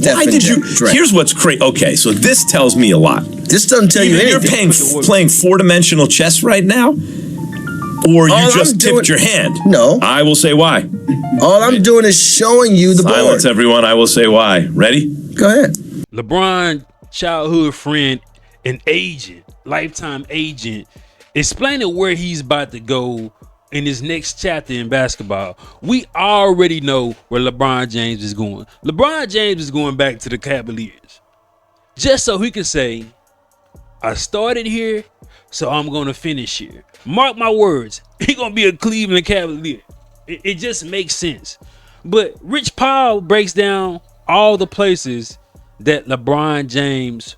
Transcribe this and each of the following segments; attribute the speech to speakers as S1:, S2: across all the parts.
S1: Steph and Dre.
S2: Here's what's crazy. Okay, so this tells me a lot.
S1: This doesn't tell you anything.
S2: You're playing four-dimensional chess right now, or you just tipped your hand.
S1: No.
S2: I will say why.
S1: All I'm doing is showing you the board.
S2: Silence, everyone. I will say why. Ready?
S1: Go ahead.
S3: LeBron, childhood friend, and agent, lifetime agent, explaining where he's about to go in his next chapter in basketball. We already know where LeBron James is going. LeBron James is going back to the Cavaliers, just so he can say, I started here, so I'm going to finish here. Mark my words, he's going to be a Cleveland Cavalier. It just makes sense. But Rich Paul breaks down all the places that LeBron James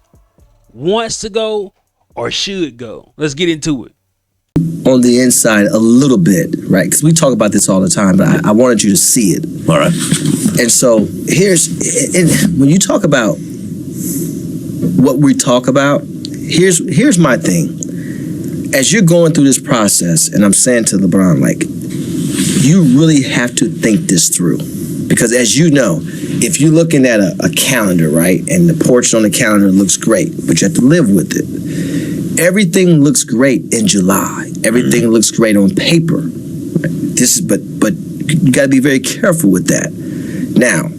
S3: wants to go or should go. Let's get into it.
S1: On the inside a little bit, right? Because we talk about this all the time, but I wanted you to see it.
S2: All right.
S1: And so when you talk about what we talk about, here's my thing. As you're going through this process, and I'm saying to LeBron, like, you really have to think this through. Because as you know, if you're looking at a calendar, right, and the portion on the calendar looks great, but you have to live with it. Everything looks great in July. Everything looks great on paper. Right? But you got to be very careful with that. Now,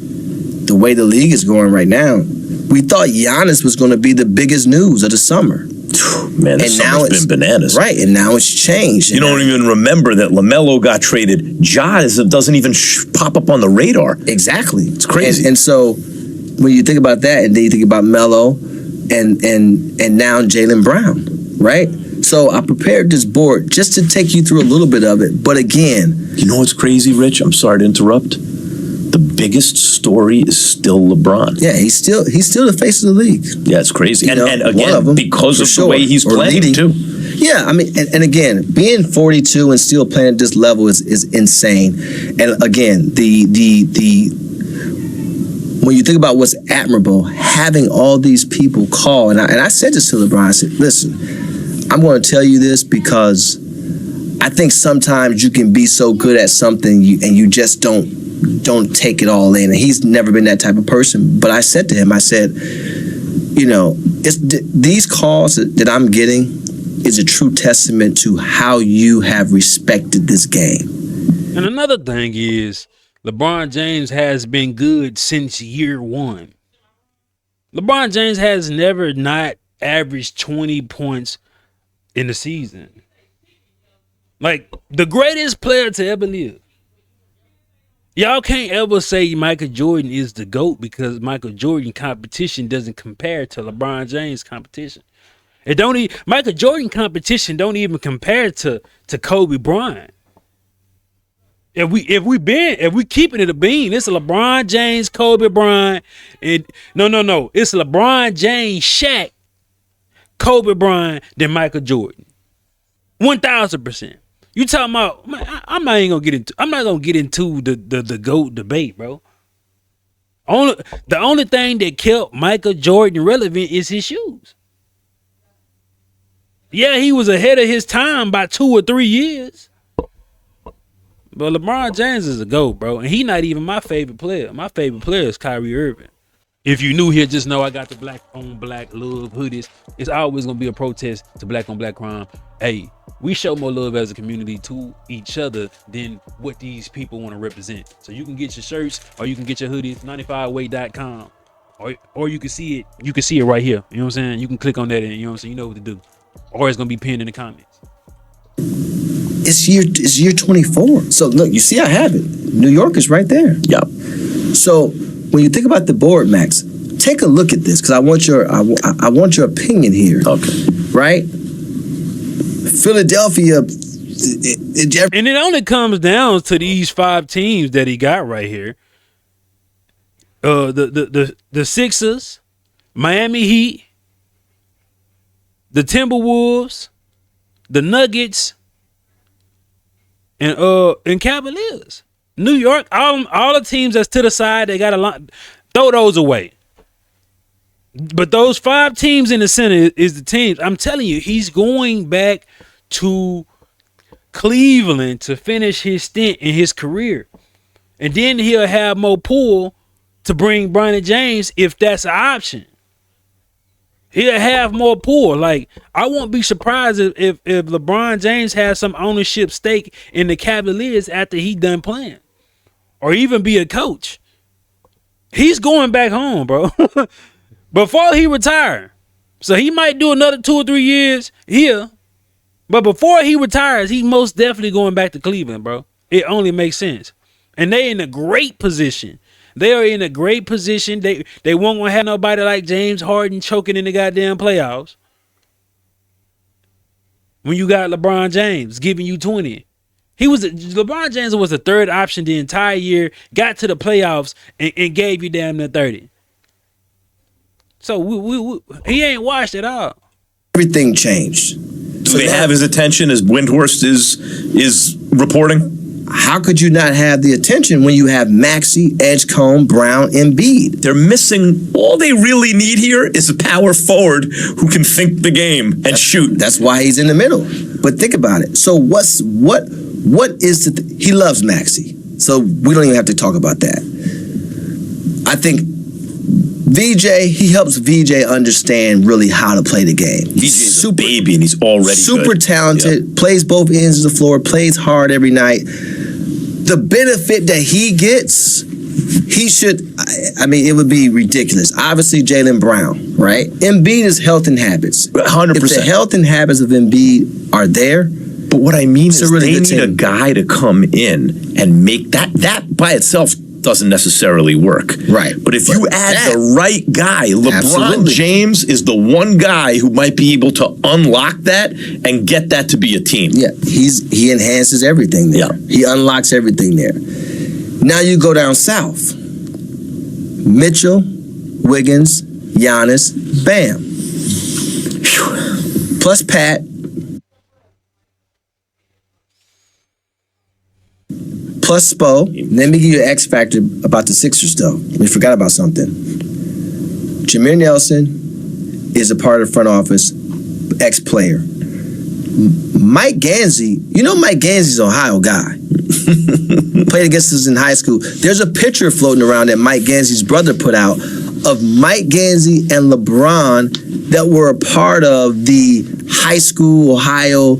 S1: the way the league is going right now, we thought Giannis was going to be the biggest news of the summer.
S2: Man, this summer's been bananas.
S1: Right, and now it's changed.
S2: You don't even remember that LaMelo got traded. Ja doesn't even pop up on the radar.
S1: Exactly.
S2: It's crazy.
S1: And so when you think about that, and then you think about Melo and now Jaylen Brown, right? So I prepared this board just to take you through a little bit of it. But again,
S2: you know what's crazy, Rich? I'm sorry to interrupt. The biggest story is still LeBron.
S1: Yeah, he's still the face of the league.
S2: Yeah, it's crazy. And again,
S1: them,
S2: because of the way he's playing too.
S1: Yeah, I mean, and again, being 42 and still playing at this level is insane. And again, the when you think about what's admirable, having all these people call, and I said this to LeBron, I said, listen, I'm going to tell you this because I think sometimes you can be so good at something and you just don't take it all in. And he's never been that type of person. But I said to him, I said, you know, these calls that I'm getting is a true testament to how you have respected this game.
S3: And another thing is, LeBron James has been good since year one. LeBron James has never not averaged 20 points in the season. Like, the greatest player to ever live. Y'all can't ever say Michael Jordan is the GOAT because Michael Jordan competition doesn't compare to LeBron James competition. Michael Jordan competition don't even compare to Kobe Bryant. If we keeping it a bean, it's a LeBron James, Kobe Bryant, and no. It's LeBron James, Shaq, Kobe Bryant, then Michael Jordan. 1,000%. You talking about? Man, I'm not gonna get into the GOAT debate, bro. The only thing that kept Michael Jordan relevant is his shoes. Yeah, he was ahead of his time by 2 or 3 years. But LeBron James is a GOAT, bro, and he not even my favorite player. My favorite player is Kyrie Irving. If you new here, just know I got the black on black love hoodies. It's always gonna be a protest to black on black crime. Hey, we show more love as a community to each other than what these people want to represent. So you can get your shirts or you can get your hoodies, 95way.com. Or you can see it. You can see it right here. You know what I'm saying? You can click on that and you know what I'm saying? You know what to do. Or it's gonna be pinned in the comments.
S1: It's year 24. So look, you see I have it. New York is right there.
S2: Yeah.
S1: So when you think about the board, Max, take a look at this because I want your opinion here.
S2: Okay.
S1: Right? Philadelphia.
S3: And it only comes down to these 5 teams that he got right here. The Sixers, Miami Heat, the Timberwolves, the Nuggets, and Cavaliers. New York, all the teams that's to the side, they got a lot. Throw those away. But those 5 teams in the center is the teams. I'm telling you, he's going back to Cleveland to finish his stint in his career. And then he'll have more pull to bring Bronny James if that's an option. He'll have more pull. Like, I won't be surprised if LeBron James has some ownership stake in the Cavaliers after he done playing, or even be a coach. He's going back home, bro, before he retire. So he might do another 2 or 3 years here, but before he retires, he's most definitely going back to Cleveland, bro. It only makes sense. And they in a great position. They are in a great position. They won't gonna have nobody like James Harden choking in the goddamn playoffs. When you got LeBron James giving you 20. LeBron James was the third option the entire year, got to the playoffs and gave you damn near 30. So he ain't washed at all.
S1: Everything changed.
S2: Do they have his attention as Windhorst is reporting?
S1: How could you not have the attention when you have Maxey, Edgecombe, Brown, Embiid?
S2: They're missing. All they really need here is a power forward who can think the game and shoot.
S1: That's why he's in the middle. But think about it. So what is he loves Maxey. So we don't even have to talk about that. I think VJ, he helps VJ understand really how to play the game.
S2: VJ's a baby and he's already
S1: super
S2: good.
S1: Talented, plays both ends of the floor, plays hard every night. The benefit that he gets, he should, I mean, it would be ridiculous. Obviously, Jaylen Brown, right? Embiid is health and habits.
S2: 100%.
S1: If the health and habits of Embiid are there,
S2: but what I mean is
S1: really
S2: they need a guy to come in and make that by itself doesn't necessarily work.
S1: Right.
S2: But if you add the right guy, LeBron
S1: Absolutely.
S2: James is the one guy who might be able to unlock that and get that to be a team.
S1: Yeah, he enhances everything there.
S2: Yeah.
S1: He unlocks everything there. Now you go down south. Mitchell, Wiggins, Giannis, bam. Plus Pat. Plus Spo. Let me give you an X factor about the Sixers, though. We forgot about something. Jameer Nelson is a part of the front office, ex-player. Mike Gansey, you know Mike Gansey's an Ohio guy. Played against us in high school. There's a picture floating around that Mike Gansey's brother put out of Mike Gansey and LeBron that were a part of the high school Ohio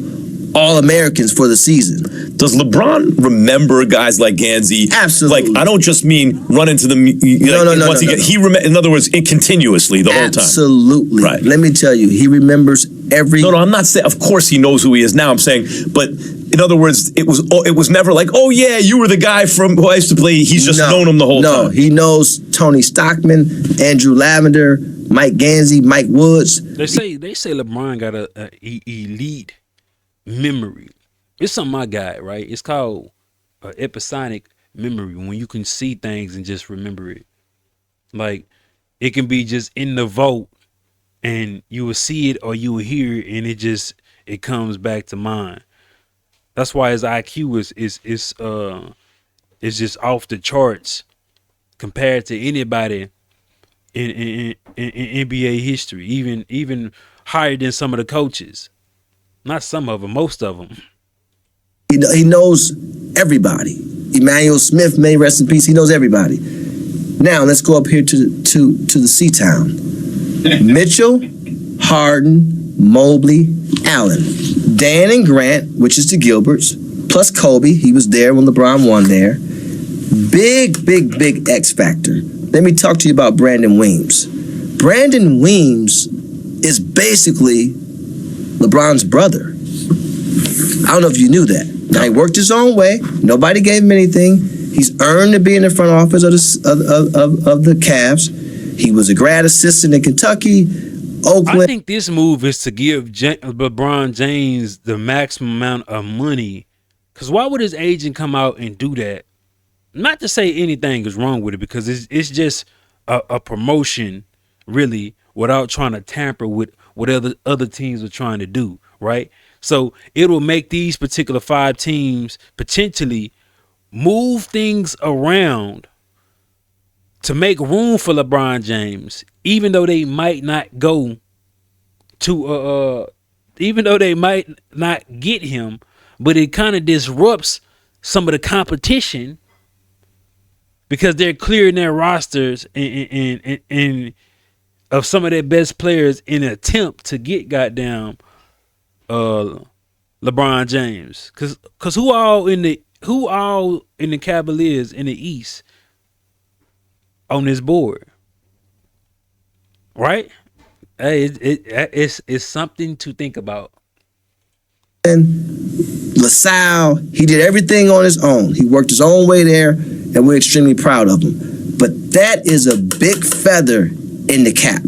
S1: All-Americans for the season.
S2: Does LeBron remember guys like Gansey?
S1: Absolutely.
S2: Like, I don't just mean run into the
S1: No.
S2: in other words, continuously the whole time.
S1: Absolutely.
S2: Right.
S1: Let me tell you, he remembers every.
S2: No, I'm not saying. Of course, he knows who he is now. I'm saying, but in other words, it was never like, oh yeah, you were the guy from who I used to play. He's just known him the whole time.
S1: No, he knows Tony Stockman, Andrew Lavender, Mike Gansey, Mike Woods.
S3: They say LeBron got a elite memory. It's something I got, right? It's called episodic memory, when you can see things and just remember it. Like, it can be just in the vault and you will see it or you will hear it and it comes back to mind. That's why his IQ is just off the charts compared to anybody in NBA history, even higher than some of the coaches. Not some of them, most of them.
S1: He knows everybody. Emmanuel Smith, may rest in peace. He knows everybody. Now let's go up here to the C-Town. Mitchell, Harden, Mobley, Allen, Dan and Grant, which is the Gilberts, plus Kobe. He was there when LeBron won there. Big X factor. Let me talk to you about Brandon Weems. Brandon Weems is basically LeBron's brother. I don't know if you knew that. Now, he worked his own way. Nobody gave him anything. He's earned to be in the front office of the Cavs. He was a grad assistant in Kentucky, Oakland.
S3: I think this move is to give LeBron James the maximum amount of money. Because why would his agent come out and do that? Not to say anything is wrong with it, because it's just a promotion, really, without trying to tamper with what other teams are trying to do, right? So it will make these particular 5 teams potentially move things around to make room for LeBron James, even though they might not go to even though they might not get him, but it kind of disrupts some of the competition because they're clearing their rosters and of some of their best players in an attempt to get goddamn LeBron James. Cause who all in the Cavaliers in the East on this board, right? Hey, it's something to think about.
S1: And LaSalle, he did everything on his own. He worked his own way there, and we're extremely proud of him. But that is a big feather in the cap.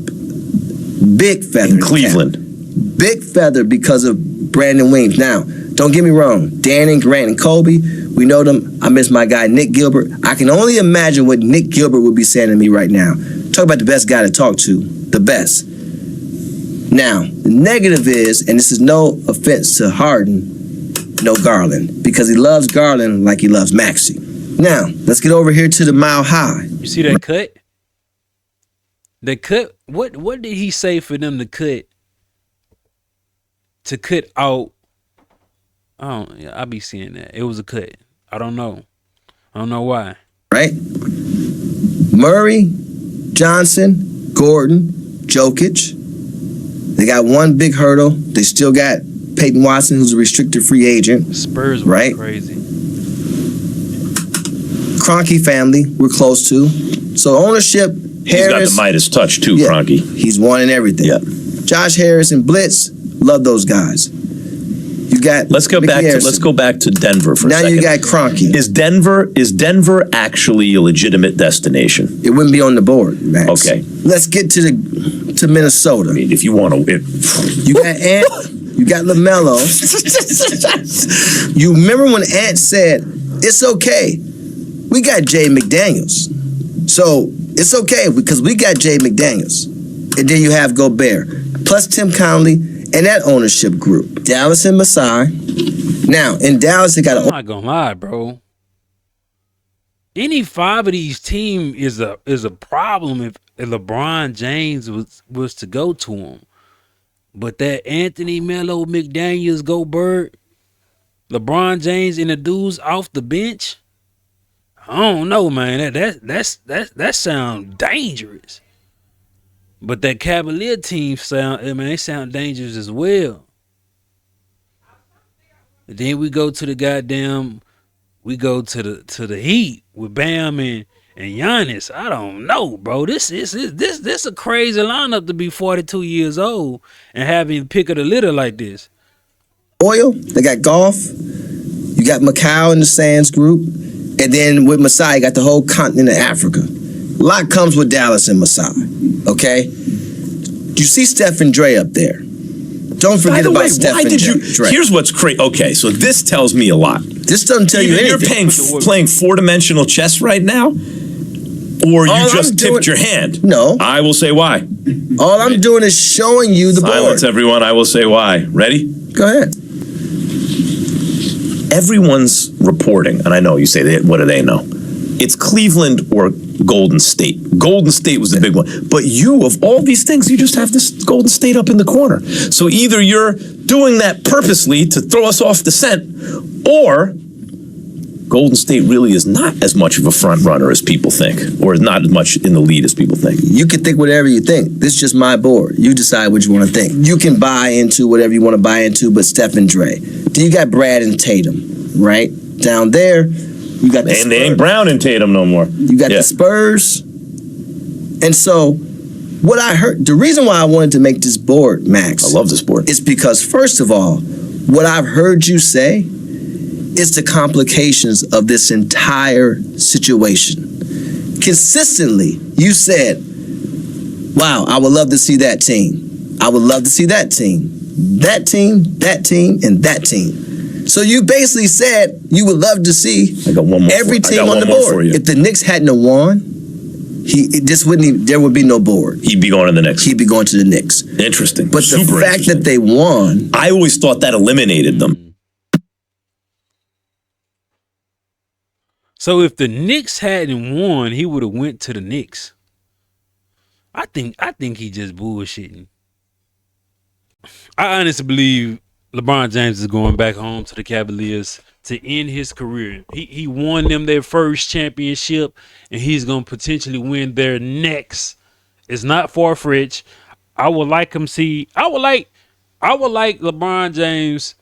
S1: Big feather
S2: in Cleveland.
S1: Big feather because of Brandon Williams. Now, don't get me wrong. Danny, Grant, and Kobe, we know them. I miss my guy, Nick Gilbert. I can only imagine what Nick Gilbert would be saying to me right now. Talk about the best guy to talk to. The best. Now, the negative is, and this is no offense to Harden, no Garland, because he loves Garland like he loves Maxey. Now, let's get over here to the Mile High.
S3: You see that cut? The cut. What did he say for them to cut? To cut out. I be seeing that. It was a cut. I don't know why. Right?
S1: Murray, Johnson, Gordon, Jokic. They got one big hurdle. They still got Peyton Watson, who's a restricted free agent.
S3: Spurs were
S1: right?
S3: Crazy.
S1: Kroenke family, we're close to. So ownership, Harris.
S2: He's got the Midas touch too, Kroenke.
S1: He's won in everything.
S2: Yeah.
S1: Josh Harris and Blitz, love those guys. You got
S2: let's go back to Denver for a second.
S1: Now you got Kroenke.
S2: Is Denver actually a legitimate destination?
S1: It wouldn't be on the board, Max.
S2: Okay.
S1: Let's get to Minnesota.
S2: I mean, if you want to,
S1: you got Ant, you got LaMelo. You remember when Ant said, "It's okay, we got Jay McDaniels, so it's okay because we got Jay McDaniels," and then you have Gobert plus Tim Connelly and that ownership group, Dallas and Masai. Now in Dallas, they got.
S3: I'm not gonna lie, bro. Any five of these teams is a problem if LeBron James was to go to them. But that Anthony Melo, McDaniels, Gobert, LeBron James, and the dudes off the bench, I don't know, man. That sound dangerous. But that Cavalier team they sound dangerous as well. And then we go to the Heat with Bam and Giannis. I don't know, bro. This a crazy lineup to be 42 years old and having pick of the litter like this.
S1: Oil, they got golf. You got Macau in the Sands group, and then with Masai, you got the whole continent of Africa. A lot comes with Dallas and Masai. Okay, you see Steph and Dre up there. Don't forget about Steph and Dre.
S2: Here's what's crazy. Okay, so this tells me a lot.
S1: This doesn't tell you anything.
S2: You're playing four-dimensional chess right now, or you just tipped your hand?
S1: No.
S2: I will say why.
S1: All I'm doing is showing you the board.
S2: Silence, everyone. I will say why. Ready?
S1: Go ahead.
S2: Everyone's reporting, and I know you say, what do they know? It's Cleveland or Golden State. Golden State was the big one. But you, of all these things, you just have this Golden State up in the corner. So either you're doing that purposely to throw us off the scent, or Golden State really is not as much of a front runner as people think, or is not as much in the lead as people think.
S1: You can think whatever you think. This is just my board. You decide what you want to think. You can buy into whatever you want to buy into, but Steph and Dre. Then you got Brad and Tatum, right? Down there, you got the Spurs.
S2: And they ain't Brown and Tatum no more.
S1: You got the Spurs. And so, what I heard, the reason why I wanted to make this board, Max.
S2: I love this board.
S1: Is because, first of all, what I've heard you say is the complications of this entire situation. Consistently, you said, wow, I would love to see that team. I would love to see that team. That team, and that team. So you basically said you would love to see every team on the board. If the Knicks hadn't have won, there would be no board.
S2: He'd be going to the Knicks.
S1: He'd be going to the Knicks.
S2: Interesting.
S1: But the fact that they won,
S2: I always thought that eliminated them.
S3: So if the Knicks hadn't won, he would have went to the Knicks. I think he just bullshitting. I honestly believe LeBron James is going back home to the Cavaliers to end his career. He won them their first championship, and he's gonna potentially win their next. It's not far-fetched. I would like LeBron James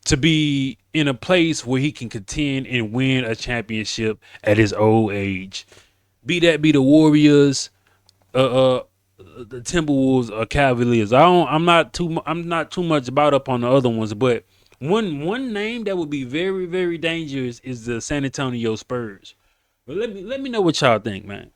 S3: to be in a place where he can contend and win a championship at his old age. Be the Warriors, the Timberwolves or Cavaliers. I'm not too much about up on the other ones, but one name that would be very, very dangerous is the San Antonio Spurs. But let me know what y'all think, man.